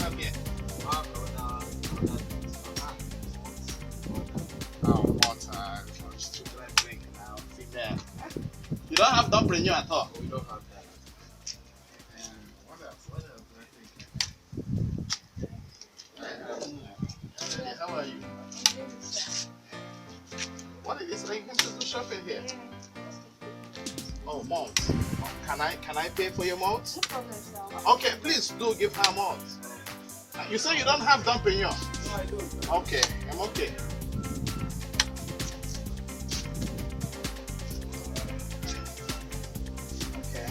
down here? Water. Children drink now. See there. You don't have dumpling you at all? We don't have that. What else? What else do I think? How are you? What is this? Are you going to do shopping here? Oh, malt. Can I pay for your malt? No problem, sir. Okay, please do give her malt. You say you don't have dumpling? No, I don't. Okay, I'm okay. Okay.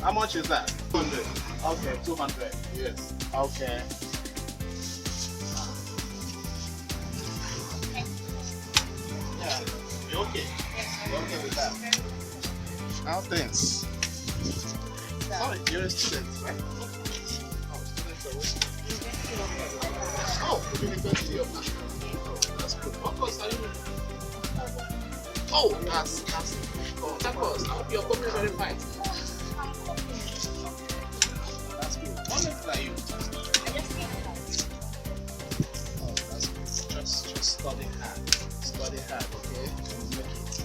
How much is that? 200. Okay, 200. Yes. Okay. Yeah. You okay? You okay with that? How things? Sorry, you're a student, right? Oh, students are working. Oh, University of National. That's good. What course are you in? Oh, that's cool. That course. I hope you're copy verified. That's good. What level are you? I just came home. Oh, that's good. Just study hard. Study hard, okay? You'll make it.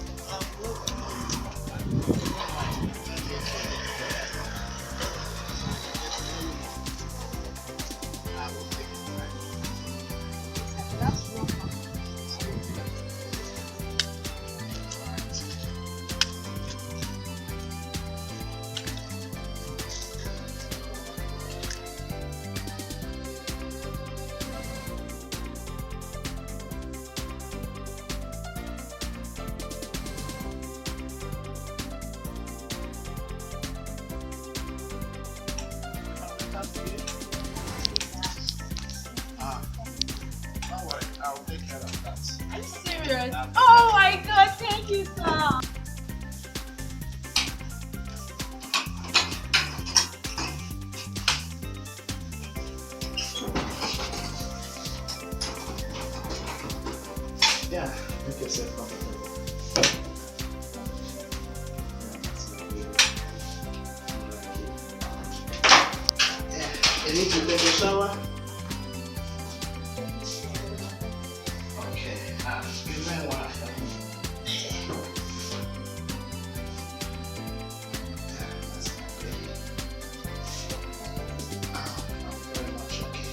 I will take it right. That's wrong. Don't worry, I will take care of that. Are you serious? Oh my God, thank you, sir. Yeah, make yourself comfortable. Yeah, you need to take a shower? Okay, you may want to help me. Yeah, that's okay. I'm very much okay.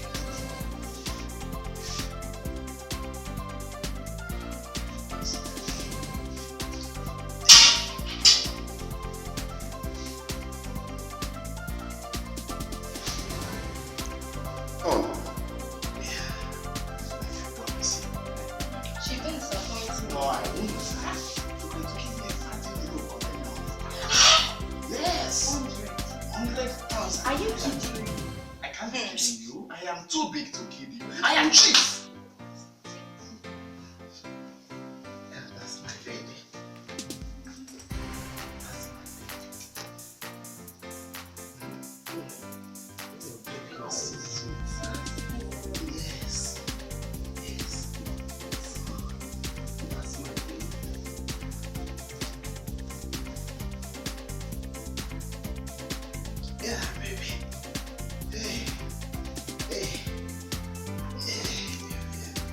Oh. Yeah. Promise you. She didn't disappoint me. No, I won't. You're going to give me a fancy little container. Yes. 100,000. Are you kidding me? I can't be kidding you. I am too big to kid you. I am cheap. Yeah, that's my baby. That's my baby. Little baby is so sweet. Yes. Yes. That's my baby. Yeah, baby. Hey. Hey. Hey.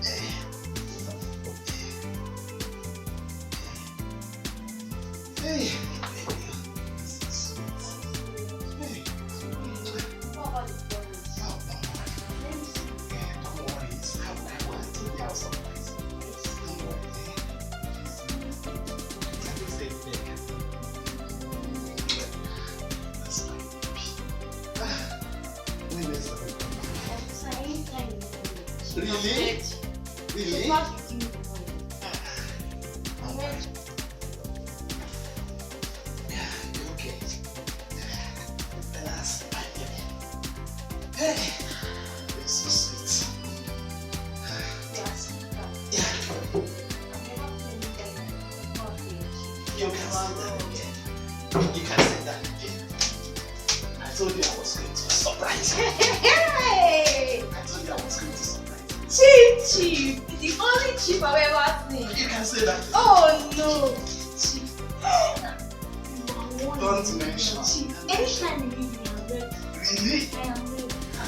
Hey. Hey. Hey. Baby. This is sweet. Hey. What about the boys? Oh, don't worry. Let me see. Yeah, don't worry. It's how I want to take you out someplace. Don't worry. Let me stay there. That's my baby. When is the baby? So anytime you want. Really? Really? What is you the money? Oh, my. Yeah, you okay? That's my baby. Hey, you're so sweet. Yes. Yeah, I'm never playing that coffee. you can say that again. You can say that again. I told you I was going to surprise you. Hey! I told you I was going to surprise you. Cheap. The only cheap I've ever seen. You can say that. Oh no. Cheap. Don't mention. Cheap. Anytime you need me, I'm ready. Really? I am ready. Ah,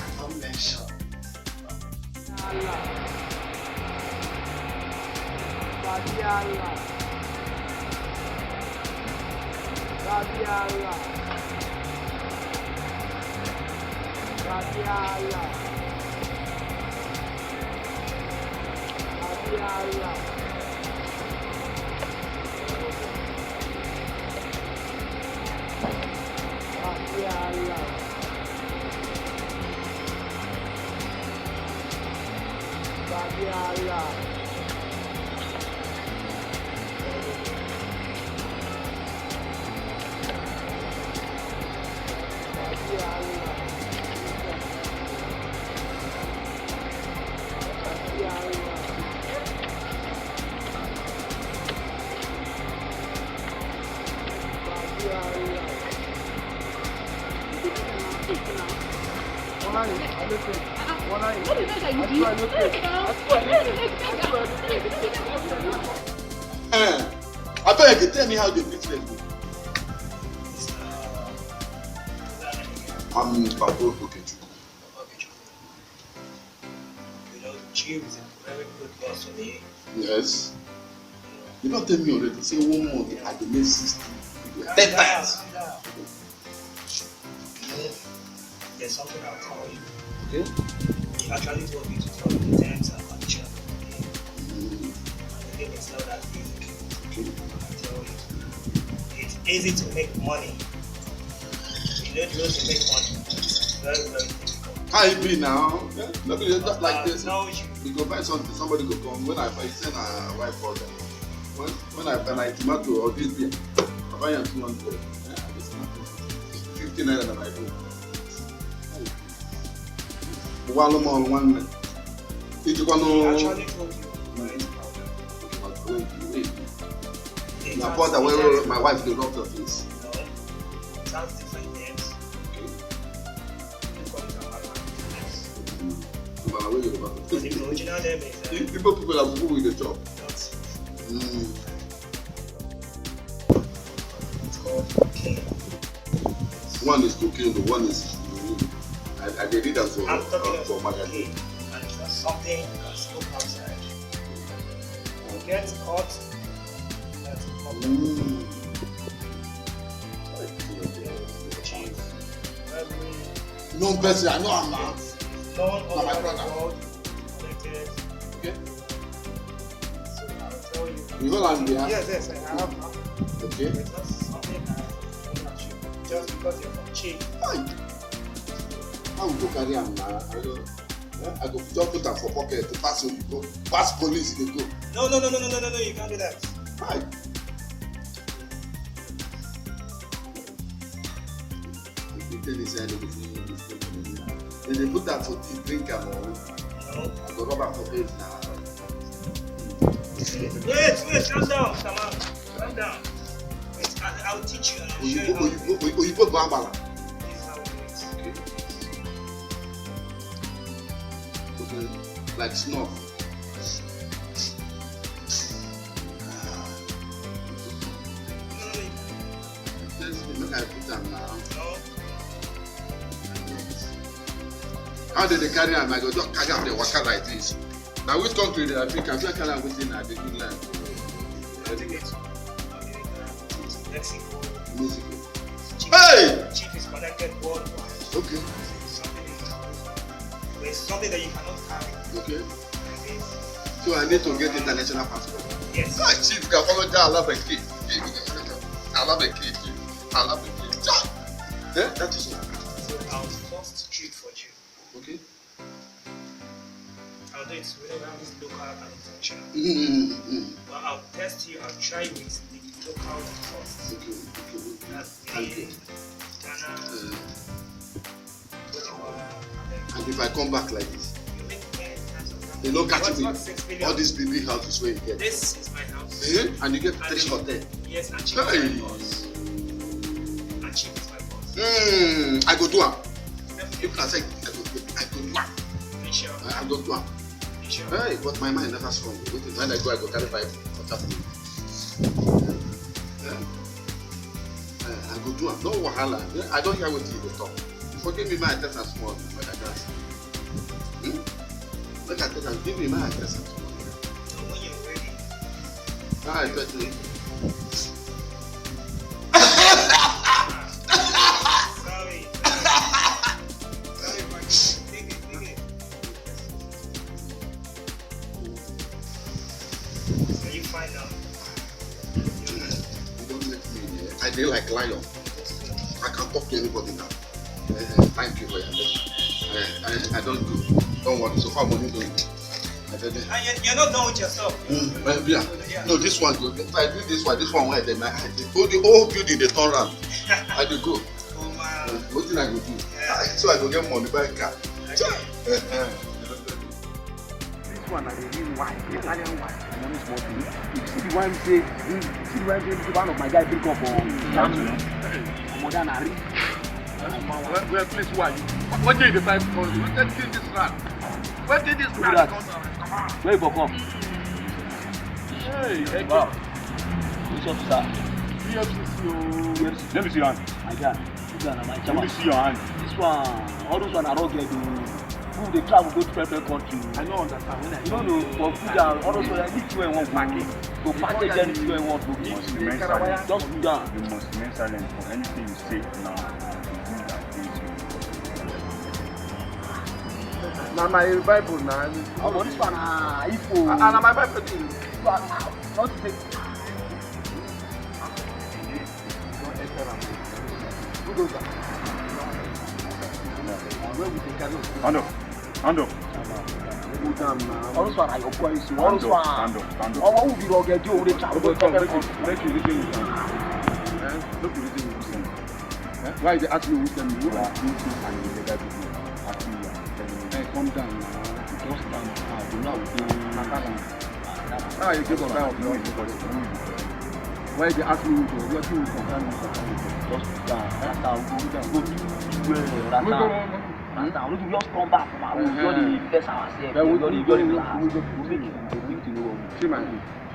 I beg you, tell me how the business go. I'm Pablo Okechukwu. You know, Chief is a very good boss for me. Yes. You don't tell me already. Say 1 month I dey make 60. 10 times. You know, there's something I'll tell you. Okay. He actually told me to tell you the terms and conditions of the game. And the game is not that easy. Okay. I tell you, it's easy to make money. You don't know to make money. It's very, very difficult. How it be now? Yeah? Let me just like this. No, We go buy something, somebody go come. When I buy, send a wife for them. When I buy tomato or this beer, I buy 200. Yeah, this 50 naira that I do. One more, one. Each one. he actually told you where it's problem. Na powder where my wife dey rub the face. No, it has different names. But the original name is People are who with the job. it's called cocaine. One is cooking, the one is I did it as I'm talking for about magazine. cocaine, and it's not something you can smoke outside. You get caught, that's a problem. Chief, every No person, I know I'm not. known all my over brother. the world connected. Okay. So I'll tell you. You know I'm there. Yes, I have now. Okay. It's not something I can achieve just because you're from Chief. How we go carry am now? I go just put am for pocket to pass you go. Pass police they go. No, you can't do that. Hi. You tell this side of the then they put that for tea, drink am or No. I go rub am for face now. Wait, calm down, calm down. Wait, I'll teach you and I'll show you how to do it. Oyibo go ambala. This is how we do it. Okay. Like snuff. Make I put am now. No. How did they carry am? I go just carry am dey waka like this. Now which country they are think? I fit carry am within a big land. I'll take it to Mexico. Mexico. Chief, Hey! Chief is connected worldwide. Okay. It's something that you cannot carry. Okay. Like this. So I need to get international passport. Yes. Ah, chief can follow down. I love a kid. I love a kid. I love a kid. Yeah, that is all. So I'll first treat for you. Okay. I'll do it whenever I have this local and international. Mm-hmm. But I'll test you, I'll try with the local first. Okay. That's Thank you. Ghana, Guatemala, And if I come back like this, you make 10 times of that. they don't catch What's me. not 6 million? All these big houses where you get. This is my house. Eh? And you get And 3 cheap. hotel. Yes, and cheap Hey. is my boss. And cheap is my boss. I go do am. Definitely. People are saying I go do am. Be sure. I go do am. Be sure. Hey, but my mind never strong. When I go carry 5 for that. I go do am. No wahala. I don't hear what you go talk. Forgive me, my attention small. When I dance. Look at that. Give me my address. When you're ready. My address. Sorry. Sorry, Mike. Take it. When you find out. You don't let me. I feel like lion. I can talk to anybody now. Thank you for your help. I don't do. Don't worry. So far, money don't. You're not done with yourself. Yeah. No, this one. If I do this one where they the whole building they turn around. I do go. Oh man. What thing I go do? Yeah. So I go get money buy car. This one I mean why? Italian wine. Money small thing. You see the one say, one of my guys pick up on more than a ring. Where place who are you? What did the five call you? What did this run? Where did this run come from? Where you come? Hey, Wow. Which officer? Let me see your hand. My God. This one my Let me see your hand. This one, all those one are not get who they travel go to different country. I don't understand. When You don't know, for food and all those one, if you want package, to package anything you want to You must give. remain silent. Just do that. You must remain silent for anything you say now. Now my Bible now. Oh, but this one, Ifo. And my Bible too. Not to take. Who goes that? Where we take carry? Stand up. Stand up. Go down now. All those one are your boys. All those one. Stand up. Stand up. Oh, what will be wrong? Get you. They travel. Make you listen with them. Look you listen with them. Why they ask me with them? You are doing things and you never do it. Calm down now. Just stand now. Do not do. Ah, you get on that. Why they ask me with them? You are doing something. Just down. Rasta, go to Rasta. Rasta, we just come back from our room. We only face ourselves. We only relax. We make it to know. See my.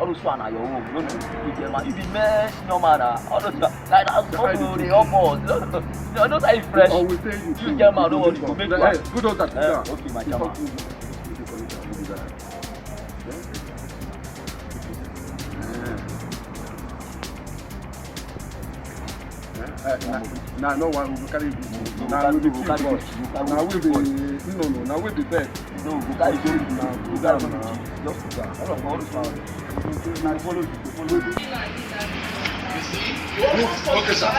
All those one are your own. You don't know. You be mess, no matter. All those like that's not the almost. No, those are fresh. Always tell you. You get my don't want to make one. Good on that. Okay, my chama. Now no one will carry you. Now we will carry you. Now we will no. Now we be bed. No, we carry you now. Go down now. Just go down. All of us. Now follow you. Okay, sir.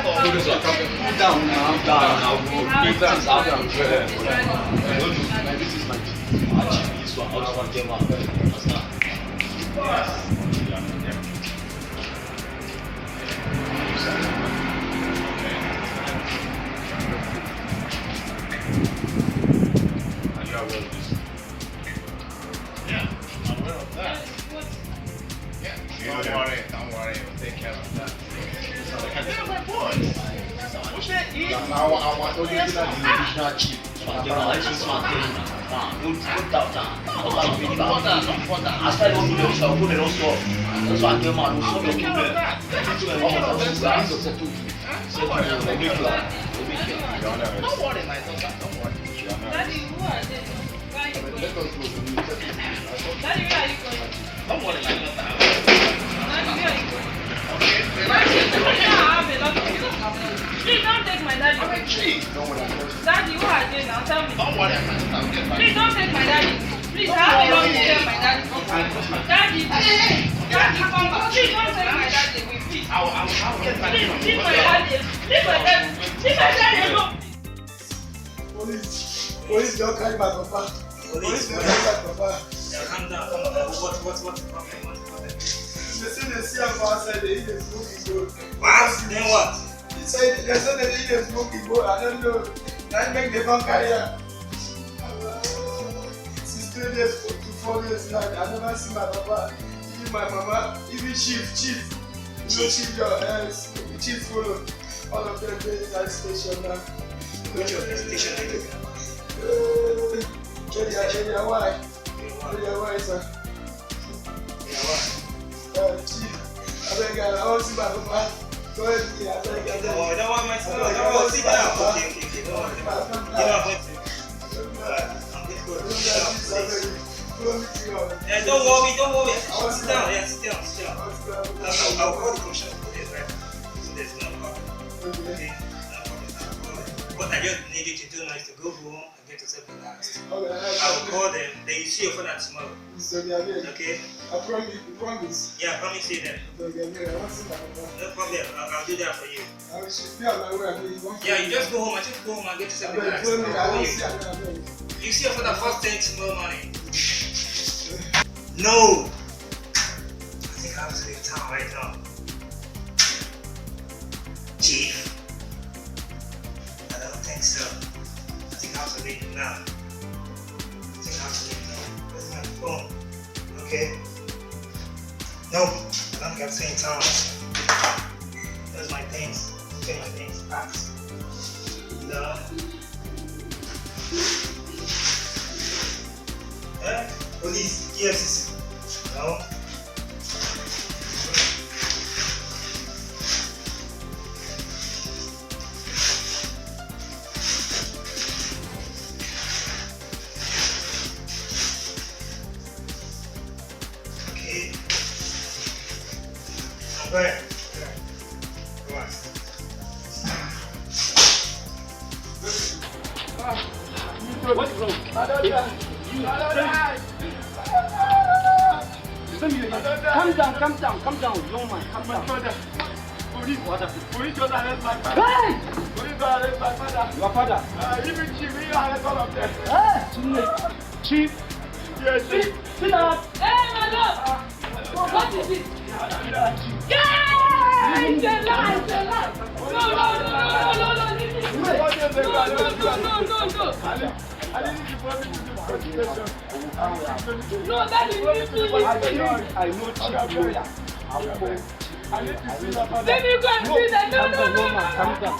Down now. This is my this one. Also one came out. Don't worry, we'll take care of that. They're my boys. What's that? I want to do that. It's not cheap. Please don't take my daddy. Daddy, who are they now? Tell me. Don't worry, Please don't take my daddy. Please, I have a lot to tell my daddy. Daddy, come back. Please don't take my daddy away, please. Please, leave my daddy. Leave my daddy. Leave my daddy alone. Police don't carry my papa. Police don't carry my papa. Calm down. What's the problem? They say they see him outside, they eat a smoking goat. What? Then what? They say they eat a smoking goat. I don't know. That make them come carry her. 16 days to 4 days now. I never see my papa. Even my mama, even chief. You know chief your chief follow. All of them dey inside station now. Which of the station are you? Area why, sir? Chief, I beg you, I want to see my papa. Go ahead, I beg you. Oh, I don't want my son. No, sit down. Okay. Don't worry. You know what? I'm good. Yeah, don't worry. Sit down. Yeah, sit down. I'll call the commissioner for this, right? So there's no problem. Okay? What I just need you to do now is to go home and get yourself relaxed. I'll call them. Then you see your phone tomorrow. Okay? I promise. Yeah, I promise you that. No problem. I'll do that for you. Yeah, you just go home. I just go home and get yourself relaxed. You see your phone first thing tomorrow morning. No! I think I have to leave town right now. Chief? I don't think so. I think I have to leave now. Where's my phone? Okay. Nope. I don't think I'm staying in town. Where's my things? Okay, my things packed. No. Police, yes. No. Okay. Go ahead. Go on. What's wrong? Calm down, young man, calm down. Police just arrest my father. Hey! Police just arrest my father. Your father? Even Chief, he arrest all of them. Hey! Chief? Yes, Chief. Sit down. Hey, my lord! What is it? Yeah! It's a lie! No. I didn't give money to the presentation. No, that is me. I know Chief lawyer. I need to see my father. Let me go and see that. No. Calm down.